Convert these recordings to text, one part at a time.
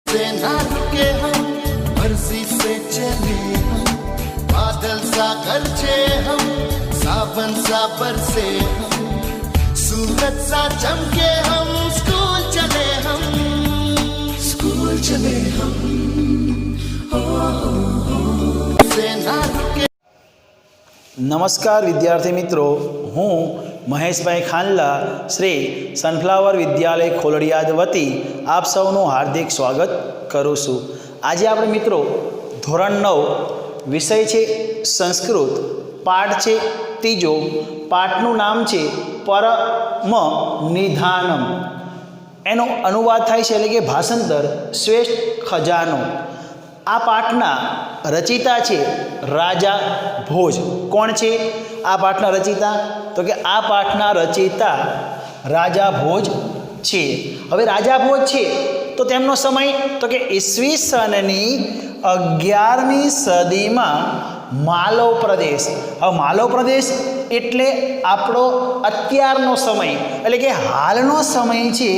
से ना रुके हम, मर्जी से चले हम, बादल सा गरजे हम, सावन सा बरसे हम, सूरज सा चमके हम, स्कूल चले हम, स्कूल चले हम, से ना रुके। नमस्कार विद्यार्थी मित्रों, हूँ महेशभाई खानला श्री सनफ्लावर विद्यालय खोलडियाद वती आप सौનું हार्दिक स्वागत करूँ छूँ। आज આપણે મિત્રો ધોરણ 9 વિષય છે સંસ્કૃત, પાઠ છે ત્રીજો, પાઠનું નામ છે પરમ નિધાનમ, એનો અનુવાદ થાય છે એટલે કે ભાષાંતર શ્રેષ્ઠ ખજાનો। આ પાઠના રચિતા છે રાજા ભોજ। કોણ છે આ પાઠના રચિતા? તો કે આ પાઠના રચિતા રાજા ભોજ છે। હવે રાજા ભોજ છે તો તેમનો સમય તો કે ઈસવીસનની 11મી સદીમાં માલવ પ્રદેશ। હવે માલવ પ્રદેશ એટલે આપણો અત્યારનો સમય, એટલે કે હાલનો સમય છે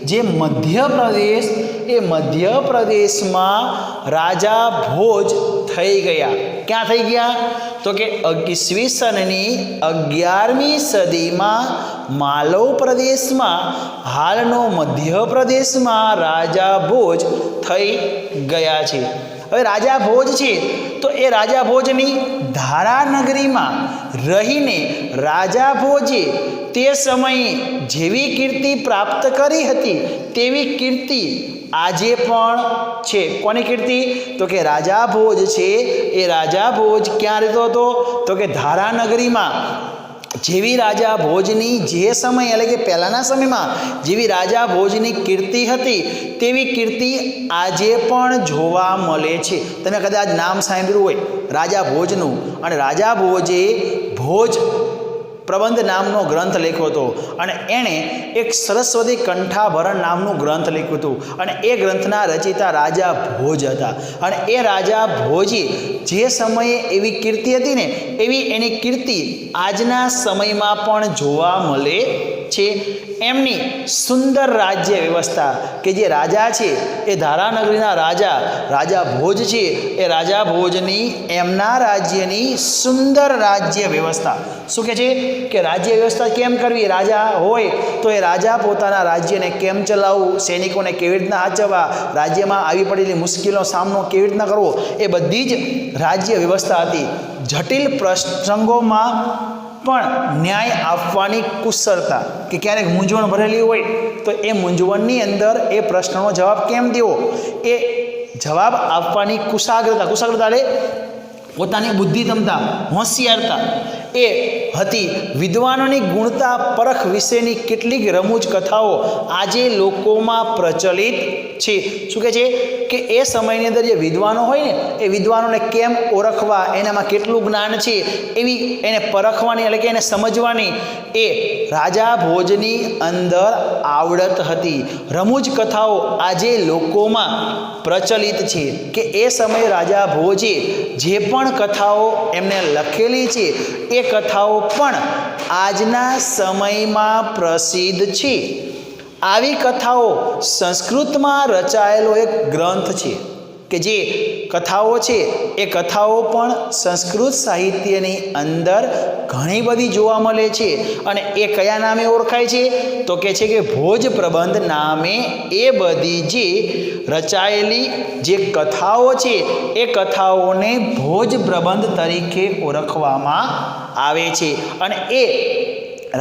જે મધ્યપ્રદેશ, એ મધ્યપ્રદેશમાં રાજા ભોજ થઈ ગયા। ક્યાં થઈ ગયા? તો કે ઈસવીસનની 11મી સદીમાં માલવ પ્રદેશમાં, હાલનો મધ્યપ્રદેશમાં રાજા ભોજ થઈ ગયા છે। હવે રાજા ભોજ છે તો એ રાજા ભોજની ધારાનગરીમાં રહીને રાજા ભોજે તે સમયે જેવી કીર્તિ પ્રાપ્ત કરી હતી તેવી કીર્તિ આજે પણ છે। કોની કીર્તિ? તો કે રાજા ભોજ છે એ રાજા ભોજ ક્યાં રહેતો હતો? તો કે ધારાનગરીમાં જેવી રાજા ભોજની જે સમય એટલે કે પહેલાંના સમયમાં જેવી રાજા ભોજની કીર્તિ હતી તેવી કીર્તિ આજે પણ જોવા મળે છે। તમે કદાચ નામ સાંભળ્યું હોય રાજા ભોજનું, અને રાજા ભોજે ભોજ પ્રબંધ નામનો ગ્રંથ લખ્યો હતો, અને એણે એક સરસ્વતી કંઠાભરણ નામનું ગ્રંથ લખ્યું હતું, અને એ ગ્રંથના રચિતા રાજા ભોજ હતા। અને એ રાજા ભોજે જે સમયે એવી કીર્તિ હતી ને એવી એની કીર્તિ આજના સમયમાં પણ જોવા મળે છે। એમની સુંદર રાજ્ય વ્યવસ્થા કે જે રાજા છે એ ધારાનગરીના રાજા રાજા ભોજ છે, એ રાજા ભોજની એમના રાજ્યની સુંદર રાજ્ય વ્યવસ્થા। શું કહે છે કે રાજ્ય વ્યવસ્થા કેમ કરવી? રાજા હોય તો એ રાજા પોતાના રાજ્યને કેમ ચલાવવું, સૈનિકોને કેવી રીતના સાચવવા, રાજ્યમાં આવી પડેલી મુશ્કેલીનો સામનો કેવી રીતના કરવો, એ બધી જ રાજ્ય વ્યવસ્થા હતી। જટિલ પ્રસંગોમાં પણ ન્યાય આપવાની કુશળતા, કે ક્યારેક મૂંઝવણ ભરેલી હોય તો એ મૂંઝવણની અંદર એ પ્રશ્નનો જવાબ કેમ દેવો, એ જવાબ આપવાની કુશાગ્રતા, કુશાગ્રતા એટલે પોતાની બુદ્ધિતમતા, હોશિયારતા એ હતી। વિદ્વાનોની ગુણતા પરખ વિશેની કેટલીક રમૂજ કથાઓ આજે લોકોમાં પ્રચલિત છે। શું કહે છે કે એ સમયની અંદર જે વિદ્વાનો હોય ને એ વિદ્વાનોને કેમ ઓળખવા, એનામાં કેટલું જ્ઞાન છે એવી એને પરખવાની, એટલે કે એને સમજવાની એ રાજા ભોજની અંદર આવડત હતી। રમૂજ કથાઓ આજે લોકોમાં પ્રચલિત છે કે એ સમયે રાજા ભોજે જે પણ કથાઓ એમને લખેલી છે એ કથાઓ પણ આજના સમયમાં પ્રસિદ્ધ છે। આવી કથાઓ સંસ્કૃતમાં રચાયેલો એક ગ્રંથ છે કે જે કથાઓ છે એ કથાઓ પણ સંસ્કૃત સાહિત્યની અંદર ઘણી બધી જોવા મળે છે। અને એ કયા નામે ઓળખાય છે? તો કે છે કે ભોજ પ્રબંધ નામે એ બધી જે રચાયેલી જે કથાઓ છે એ કથાઓને ભોજ પ્રબંધ તરીકે ઓળખવામાં આવે છે। અને એ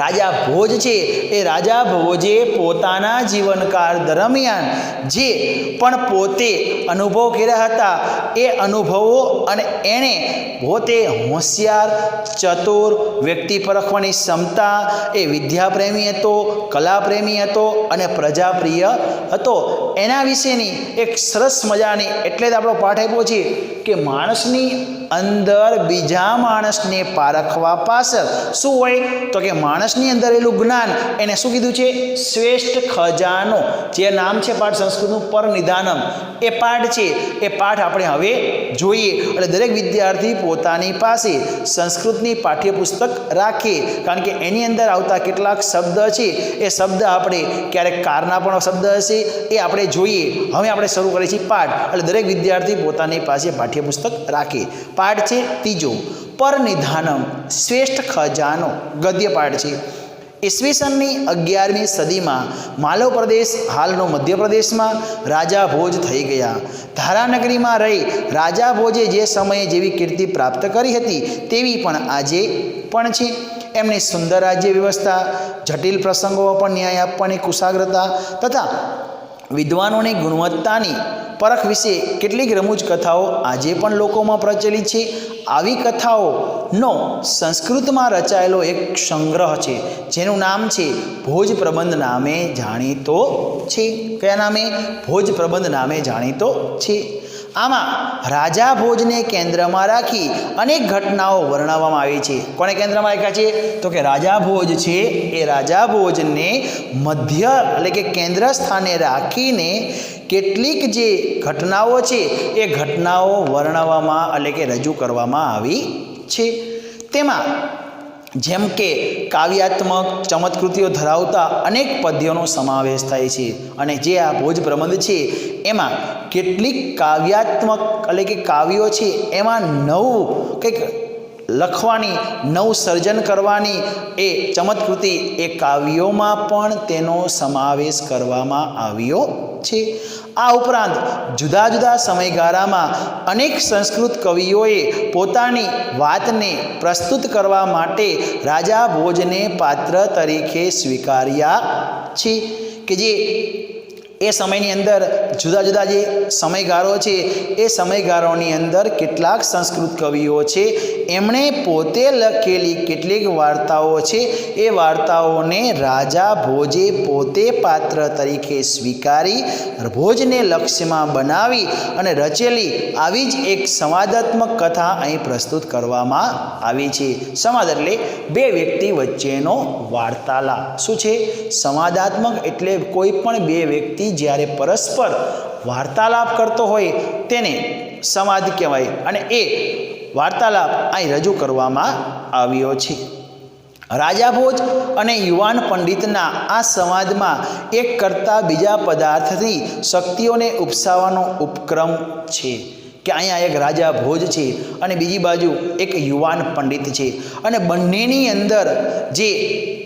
રાજા ભોજ છે એ રાજા ભોજે પોતાના જીવનકાળ દરમિયાન જે પણ પોતે અનુભવ કર્યા હતા એ અનુભવો, અને એણે પોતે હોશિયાર, ચતુર, વ્યક્તિ પરખવાની ક્ષમતા, એ વિદ્યાપ્રેમી હતો, કલાપ્રેમી હતો અને પ્રજાપ્રિય હતો, એના વિશેની એક સરસ મજાની, એટલે જ આપણો પાઠ આપ્યો છે કે માણસની અંદર બીજા માણસને પારખવા પાછળ શું હોય? તો કે માણસ માણસની અંદર રહેલું જ્ઞાન એને શું કીધું છે? શ્રેષ્ઠ ખજાનો. જે નામ છે પાઠ સંસ્કૃતનું પરનિધાનમ, એ પાઠ છે. એ પાઠ આપણે હવે જોઈએ. એટલે દરેક વિદ્યાર્થી પોતાની પાસે સંસ્કૃતની પાઠ્યપુસ્તક રાખે, કારણ કે એની અંદર આવતા કેટલાક શબ્દ છે એ શબ્દ આપણે ક્યારેક કારના પણ શબ્દ હશે, એ આપણે જોઈએ. હવે આપણે શરૂ કરીએ છીએ પાઠ. એટલે દરેક વિદ્યાર્થી પોતાની પાસે પાઠ્યપુસ્તક રાખે. પાઠ છે ત્રીજો, પરનિધાનમ, શ્રેષ્ઠ ખજાનો, ગદ્ય પાઠ છે. ઈસવીસનની 11મી સદીમાં માલવ પ્રદેશ, હાલનો મધ્યપ્રદેશમાં રાજા ભોજ થઈ ગયા. ધારાનગરીમાં રહી રાજા ભોજે જે સમયે જેવી કીર્તિ પ્રાપ્ત કરી હતી તેવી પણ આજે પણ છે. એમની સુંદર રાજ્ય વ્યવસ્થા, જટિલ પ્રસંગોમાં પણ ન્યાય આપવાની કુશાગ્રતા તથા વિદ્વાનોની ગુણવત્તાની પરખ વિશે કેટલીક રમૂજ કથાઓ આજે પણ લોકોમાં પ્રચલિત છે. આવી કથાઓનો સંસ્કૃતમાં રચાયેલો એક સંગ્રહ છે જેનું નામ છે ભોજ પ્રબંધ નામે જાણીતો છે. કયા નામે? ભોજ પ્રબંધ નામે જાણીતો છે. આમાં રાજા ભોજને કેન્દ્રમાં રાખી અનેક ઘટનાઓ વર્ણવવામાં આવી છે. કોને કેન્દ્રમાં રાખ્યા છે? તો કે રાજા ભોજ છે એ રાજા ભોજને મધ્ય એટલે કે કેન્દ્ર સ્થાને રાખીને કેટલીક જે ઘટનાઓ છે એ ઘટનાઓ વર્ણવવામાં એટલે કે રજૂ કરવામાં આવી છે. તેમાં જેમ કે કાવ્યાત્મક ચમત્કૃતિઓ ધરાવતા અનેક પદ્યોનો સમાવેશ થાય છે. અને જે આ ભોજ પ્રબંધ છે એમાં કેટલીક કાવ્યાત્મક એટલે કે કાવ્યો છે એમાં નવું કંઈક લખવાની, નવું સર્જન કરવાની એ ચમત્કૃતિ, એ કાવ્યોમાં પણ તેનો સમાવેશ કરવામાં આવ્યો છે. આ ઉપરાંત જુદા જુદા સમયગાળામાં અનેક સંસ્કૃત કવિઓએ પોતાની વાતને પ્રસ્તુત કરવા માટે રાજા ભોજને પાત્ર તરીકે સ્વીકાર્યા છે. કે જે એ સમયની અંદર જુદા જુદા જે સમયગાળો છે એ સમયગાળોની અંદર કેટલાક સંસ્કૃત કવિઓ છે એમણે પોતે લખેલી કેટલીક વાર્તાઓ છે એ વાર્તાઓને રાજા ભોજે પોતે પાત્ર તરીકે સ્વીકારી ભોજને લક્ષ્યમાં બનાવી અને રચેલી આવી જ એક સંવાદાત્મક કથા અહીં પ્રસ્તુત કરવામાં આવી છે. સંવાદ એટલે બે વ્યક્તિ વચ્ચેનો વાર્તાલાપ. શું છે? સંવાદાત્મક એટલે કોઈ પણ બે વ્યક્તિ જ્યારે પરસ્પર વાર્તાલાપ કરતો હોય તેને સંવાદ કહેવાય. અને એ વાર્તાલાપ અહીં રજૂ કરવામાં આવ્યો છે. રાજા ભોજ અને યુવાન પંડિતના આ સંવાદમાં એક કરતાં બીજા પદાર્થથી શક્તિઓને ઉપસાવવાનો ઉપક્રમ છે. કે અહીંયા એક રાજા ભોજ છે અને બીજી બાજુ એક યુવાન પંડિત છે, અને બંનેની અંદર જે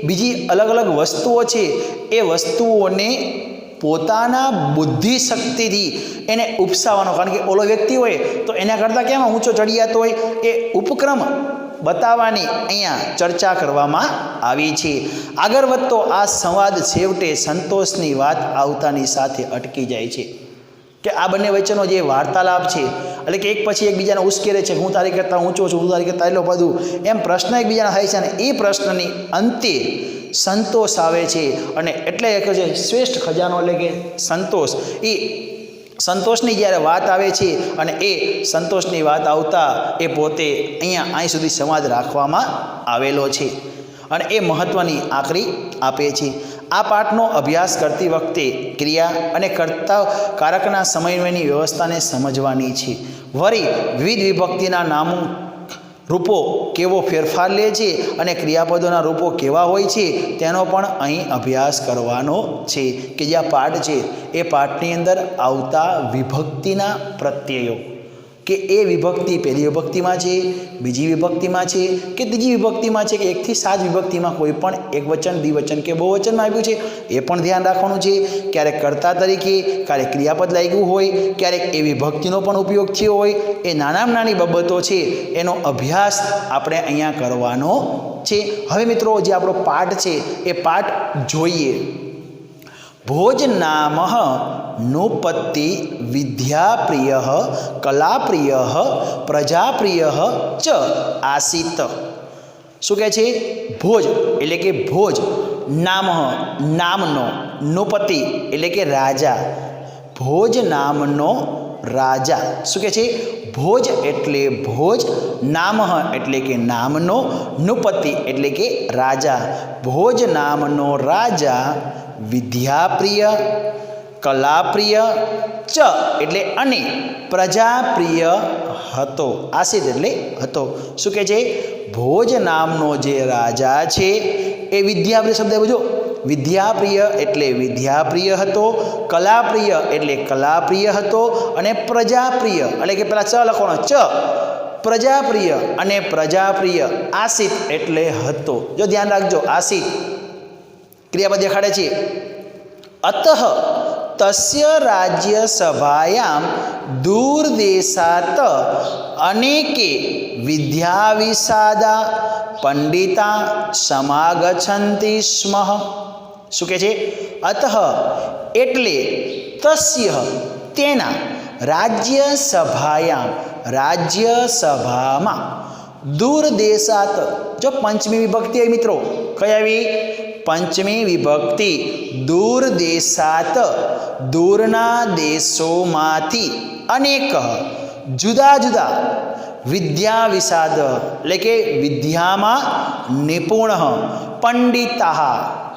બીજી અલગ અલગ વસ્તુઓ છે એ વસ્તુઓને પોતાના બુદ્ધિ શક્તિથી એને ઉપસાવવાનો. કારણ કે ઓલો વ્યક્તિ હોય તો એના કરતાં કેમ ઊંચો ચડિયાતો હોય, એ ઉપક્રમ બતાવવાની અહીંયા ચર્ચા કરવામાં આવી છે. આગળ વધતો આ સંવાદ છેવટે સંતોષની વાત આવતાની સાથે અટકી જાય છે. કે આ બંને વચ્ચેનો જે વાર્તાલાપ છે એટલે કે એક પછી એકબીજાને ઉશ્કેરે છે, હું તારી કરતાં ઊંચો છું, હું તારી કરતાં એટલો બધું, એમ પ્રશ્ન એકબીજાના થાય છે. અને એ પ્રશ્નની અંતે સંતોષ આવે છે. અને એટલે એક છે શ્રેષ્ઠ ખજાનો એટલે કે સંતોષ. એ સંતોષની જ્યારે વાત આવે છે અને એ સંતોષની વાત આવતા એ પોતે અહીંયા અહીં સુધી સંવાદ રાખવામાં આવેલો છે અને એ મહત્ત્વની આખરી આપે છે. આ પાઠનો અભ્યાસ કરતી વખતે ક્રિયા અને કર્તા કારકના સમન્વયની વ્યવસ્થાને સમજવાની છે. વળી વિવિધ વિભક્તિના નામો રૂપો કેવો ફેરફાર લે છે અને ક્રિયાપદોના રૂપો કેવા હોય છે તેનો પણ અહીં અભ્યાસ કરવાનો છે. કે જે આ પાઠ છે એ પાઠની અંદર આવતા વિભક્તિના પ્રત્યયો, કે એ વિભક્તિ પહેલી વિભક્તિમાં છે, બીજી વિભક્તિમાં છે કે ત્રીજી વિભક્તિમાં છે, કે 1 થી 7 વિભક્તિમાં કોઈ પણ એકવચન, દ્વિવચન કે બહુવચનમાં આવ્યું છે એ પણ ધ્યાન રાખવાનું છે. ક્યારેક કર્તા તરીકે, ક્યારેક ક્રિયાપદ લાગ્યું હોય, ક્યારેક એ વિભક્તિનો પણ ઉપયોગ થયો હોય, એ નાનામાં નાની બાબતો છે એનો અભ્યાસ આપણે અહીંયા કરવાનો છે. હવે મિત્રો જે આપણો પાઠ છે એ પાઠ જોઈએ. ભોજ નામ નોપત્તિ વિદ્યાપ્રિય કલાપ્રિય પ્રજાપ્રિય ચ આસીત. શું કહે છે? ભોજ એટલે કે ભોજ, નામ નામનો, નોપતિ એટલે કે રાજા, ભોજ નામનો રાજા. શું કહે છે? ભોજ એટલે ભોજ, નામઃ એટલે કે નામનો, નૃપતિ એટલે કે રાજા. ભોજ નામનો રાજા વિદ્યાપ્રિય, કલાપ્રિય, ચ એટલે અને, પ્રજાપ્રિય હતો. આસિત એટલે હતો. શું કહે છે? ભોજ નામનો જે રાજા છે એ વિદ્યાપ્રિય શબ્દ બોલો. વિદ્યાપ્રિય એટલે વિદ્યાપ્રિય હતો, કલાપ્રિય એટલે કલાપ્રિય હતો, અને પ્રજાપ્રિય એટલે કે પેલા ચ લખવાનો ચ, પ્રજાપ્રિય અને પ્રજાપ્રિય આસિત એટલે હતો. જો ધ્યાન રાખજો, આસિત ક્રિયાપદ દેખાડે છે. અતઃ તસ્ય રાજ્ય સભાયામ દૂરદેશાત અનેકે વિદ્યાવિશાદા પંડિતા સમાગચ્છન્તિ સ્મ. શું કહે છે? અતઃ એટલે, તસ્ય તેના, રાજ્ય સભાયામ રાજ્ય સભામાં, દૂરદેશાત જો પંચમી વિભક્તિ આવી મિત્રો, કઈ આવી? પંચમી વિભક્તિ. દૂરદેશાત દૂરના દેશોમાંથી, અનેક જુદા જુદા, વિદ્યા વિશાદ એટલે કે વિદ્યામાં નિપુણ, પંડિતા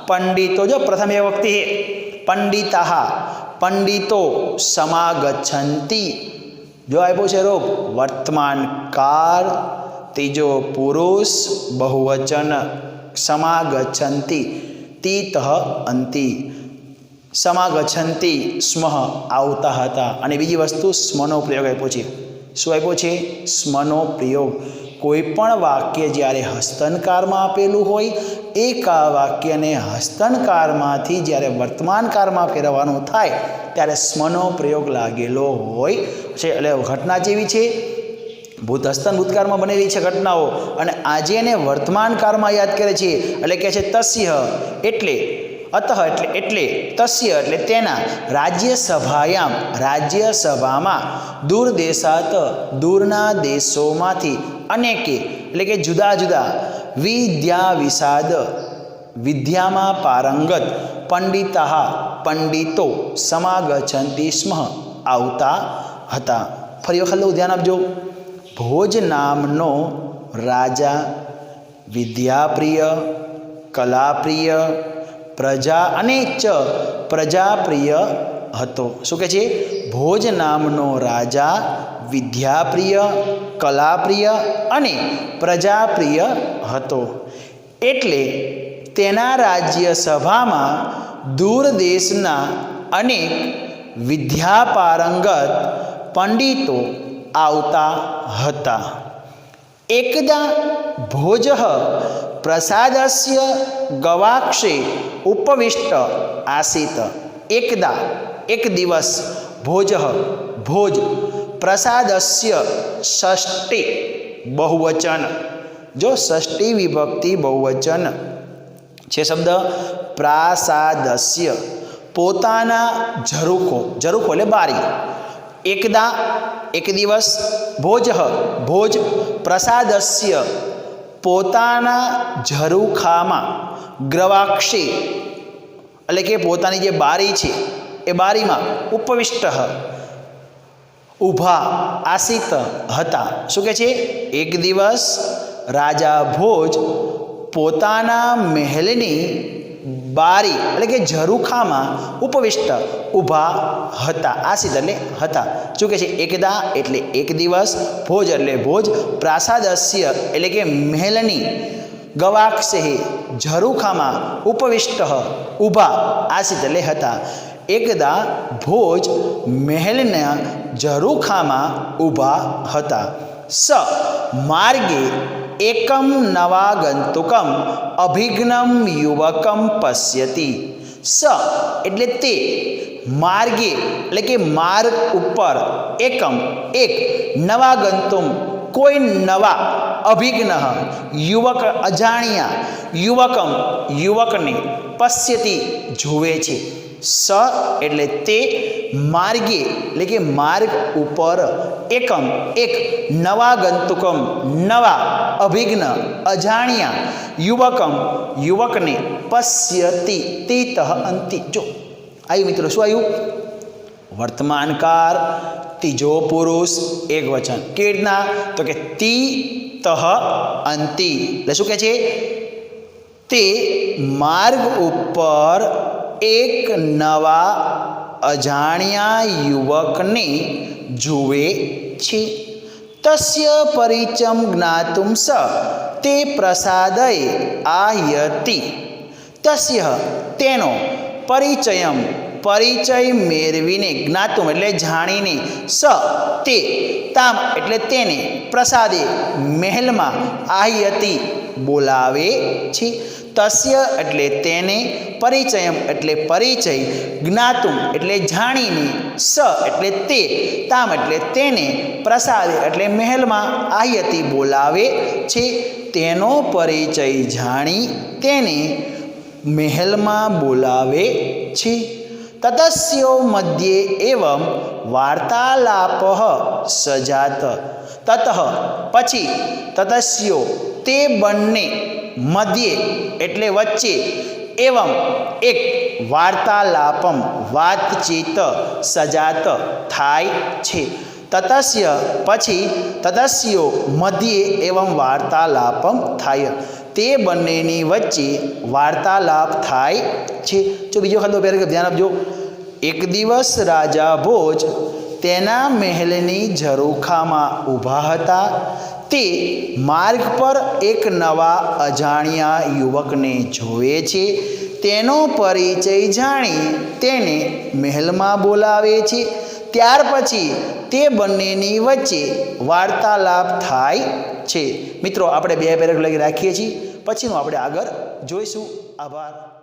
પંડિતો જો પ્રથમ વિભક્તિ હે, પંડિતા પંડિતો, સમાગચ્છન્તિ જો આપ્યો છે રૂપ વર્તમાન કાળ, ત્રીજો પુરુષ બહુવચન, સમાગચ્છન્તિ તીત અંતિ, સમાગચ્છન્તિ સ્મ આવતા હતા. અને બીજી વસ્તુ સ્મનો પ્રયોગ આપ્યો છે. શું આપ્યો છે? સ્મનો પ્રયોગ. કોઈ પણ વાક્ય જ્યારે હસ્તનકારમાં આપેલું હોય, એક આ વાક્યને હસ્તનકારમાંથી જ્યારે વર્તમાનકારમાં ફેરવવાનું થાય ત્યારે સ્મનો પ્રયોગ લાગેલો હોય છે. એટલે ઘટના જેવી છે, હસ્તન ભૂતકાળમાં બનેલી છે ઘટનાઓ, અને આજે એને વર્તમાનકાળમાં યાદ કરે છે. એટલે કહે છે તસ્ય એટલે, અતઃ એટલે તસ્ય એટલે તેના, રાજ્ય સભાયામ રાજ્ય સભામાં, દૂરદેશાત દૂરના દેશોમાંથી, અનેકે એટલે કે જુદા જુદા, વિદ્યા વિશાદ વિદ્યામાં પારંગત, પંડિતા પંડિતો, સમાગચ્છન્તિ સ્મ આવતા હતા. ફરી વખત ધ્યાન આપજો. ભોજ નામનો રાજા વિદ્યાપ્રિય, કલાપ્રિય, પ્રજા અને ચ પ્રજાપ્રિય હતો. શું કહે છે? ભોજ નામનો રાજા વિદ્યાપ્રિય, કલાપ્રિય અને પ્રજાપ્રિય હતો. એટલે તેના રાજ્ય સભામાં દૂર દેશના અનેક વિદ્યાપારંગત પંડિતો આવતા હતા. એકદા ભોજ પ્રસાદસ્ય ગવાક્ષે ઉપવિષ્ટ આસીત. એકદા એક દિવસ, ભોજ ભોજ, પ્રસાદસ્ય ષષ્ઠી બહુવચન. જો ષષ્ઠી વિભક્તિ બહુવચન છે શબ્દ પ્રાસાદસ્ય, પોતાના ઝરૂખો, ઝરૂખો એટલે બારી. એકદા એક દિવસ, ભોજ ભોજ, પ્રસાદસ્ય પોતાના ઝરૂખામાં, ગ્રવાક્ષે એટલે કે પોતાની જે બારી છે એ બારીમાં, ઉપવિષ્ટ ઊભા, આસિત હતા. શું કહે છે? એક દિવસ રાજા ભોજ પોતાના મહેલની બારી એટલે કે ઝરૂખામાં, ઉપવિષ્ટ ઊભા હતા. આસિત એટલે હતા. શું કહે છે? એકદા એટલે એક દિવસ, ભોજ એટલે ભોજ, પ્રાસાદસ્ય એટલે કે મહેલની, ગવાક્ષે ઝરૂખામાં, ઉપવિષ્ટ ઊભા, આસિત એટલે હતા. એકદા ભોજ મહેલના ઝરૂખામાં ઊભા હતા. સ માર્ગે એકમ નવાગંતુકમ અભિઘ્નમ યુવકમ પશ્યતિ. સ એટલે તે, માર્ગે એટલે કે માર્ગ ઉપર, એકમ એક, નવાગંતુમ કોઈ નવા, અભિઘ્ન યુવક અજાણ્યા, યુવકમ યુવકને, પશ્યતિ જુએ છે. સ એટલે તે, માર્ગે એટલે કે માર્ગ ઉપર, એકમ એક, નવાગંતુકમ નવા, અભિઘ્ન અજાણ્યા, યુવકમ યુવકને, પશ્યતિ તીત અંતિ. જો આવ્યું મિત્રો, શું આવ્યું? વર્તમાનકાળ, ત્રીજો પુરુષ એકવચન. કેવી રીતના? તો કે તી તહ અંતિ. એટલે શું કહે છે? તે માર્ગ ઉપર એક નવા અજાણ્યા યુવકને જુએ છે. તસ્ય પરિચમ જ્ઞાતુમ સ તે પ્રસાદય આહ્યતિ. તસ્ય તેનો પરિચયમ પરિચય મેળવીને, જ્ઞાતુમ એટલે જાણીને, સ તે તામ એટલે તેને, પ્રસાદે મહેલમાં, આહ્યતિ બોલાવે છે. તસ્ય એટલે તેને, પરિચયમ એટલે પરિચય, જ્ઞાતુમ એટલે જાણીને, સ એટલે તે, તામ એટલે તેને, પ્રસાદે એટલે મહેલમાં, આહ્યતિ બોલાવે છે. તેનો પરિચય જાણી તેને મહેલમાં બોલાવે છે. તતસ્યો મધ્યે એવં વાર્તાલાપ સજાત. તત પછી, તતસ્યો તે બંને, મધ્યે એટલે વચ્ચે, એવં એક, વાર્તાલાપમ વાતચીત, સજાત થાય છે. તતસ્ય પછી, તતસ્યો મધ્યે એવં વાર્તાલાપમ થાય, તે બંનેની વચ્ચે વાર્તાલાપ થાય છે. જો બીજો ખાલી પેરેગ્રાફ ધ્યાન આપજો. એક દિવસ રાજા ભોજ તેના મહેલની ઝરૂખામાં ઊભા હતા. તે માર્ગ પર એક નવા અજાણ્યા યુવકને જોવે છે. તેનો પરિચય જાણી તેને મહેલમાં બોલાવે છે. ત્યાર પછી તે બંનેની વચ્ચે વાર્તાલાપ થાય છે. મિત્રો, આપણે બે પેરેગ્રાફ લઈ રાખીએ છીએ, પછીનું આપણે આગળ જોઈશું. આભાર.